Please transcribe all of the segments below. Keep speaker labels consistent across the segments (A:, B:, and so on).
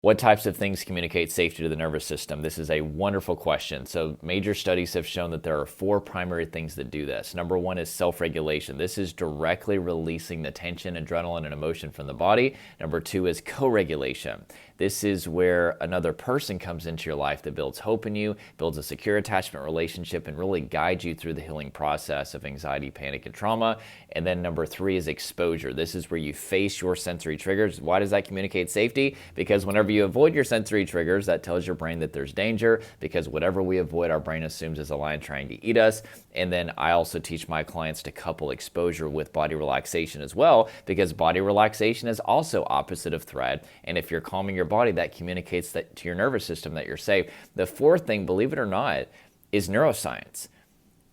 A: What types of things communicate safety to the nervous system? This is a wonderful question. So, major studies have shown that there are four primary things that do this. Number one is self regulation. This is directly releasing the tension, adrenaline, and emotion from the body. Number two is co regulation. This is where another person comes into your life that builds hope in you, builds a secure attachment relationship, and really guides you through the healing process of anxiety, panic, and trauma. And then number three is exposure. This is where you face your sensory triggers. Why does that communicate safety? Because whenever you avoid your sensory triggers, that tells your brain that there's danger, because whatever we avoid, our brain assumes is a lion trying to eat us. And then I also teach my clients to couple exposure with body relaxation as well, because body relaxation is also opposite of threat. And if you're calming your body, that communicates that to your nervous system that you're safe. The fourth thing, believe it or not, is neuroscience.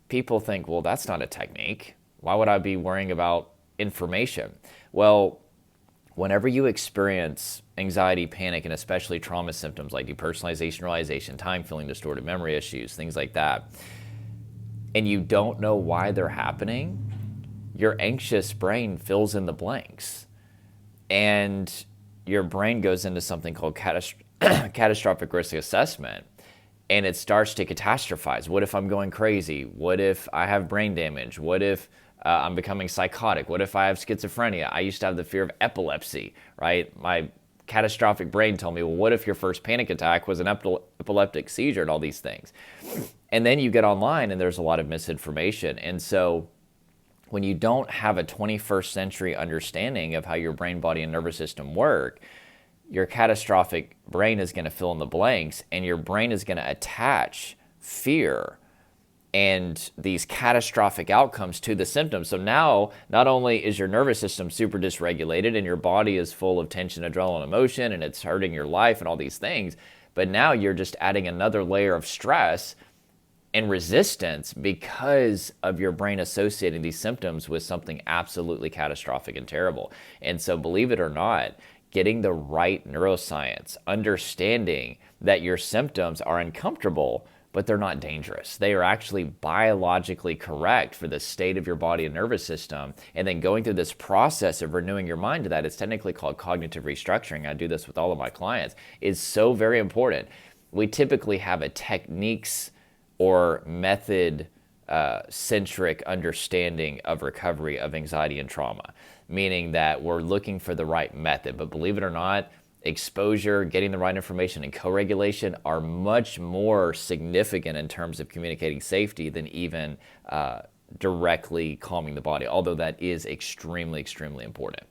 A: People think, well, that's not a technique. Why would I be worrying about information? Well, whenever you experience anxiety, panic, and especially trauma symptoms like depersonalization, realization, time feeling, distorted memory issues, things like that, and you don't know why they're happening, your anxious brain fills in the blanks. And your brain goes into something called catastrophic risk assessment, and it starts to catastrophize. What if I'm going crazy? What if I have brain damage? What if I'm becoming psychotic? What if I have schizophrenia? I used to have the fear of epilepsy, right? My catastrophic brain told me, well, what if your first panic attack was an epileptic seizure and all these things? And then you get online and there's a lot of misinformation. And so when you don't have a 21st century understanding of how your brain, body, and nervous system work, your catastrophic brain is going to fill in the blanks, and your brain is going to attach fear and these catastrophic outcomes to the symptoms. So now, not only is your nervous system super dysregulated and your body is full of tension, adrenaline, emotion, and it's hurting your life and all these things, but now you're just adding another layer of stress and resistance because of your brain associating these symptoms with something absolutely catastrophic and terrible. And so, believe it or not, getting the right neuroscience, understanding that your symptoms are uncomfortable, but they're not dangerous. They are actually biologically correct for the state of your body and nervous system. And then going through this process of renewing your mind to that, it's technically called cognitive restructuring. I do this with all of my clients, is so very important. We typically have a techniques or method centric understanding of recovery of anxiety and trauma, meaning that we're looking for the right method. But believe it or not, exposure, getting the right information, and co-regulation are much more significant in terms of communicating safety than even directly calming the body, although that is extremely, extremely important.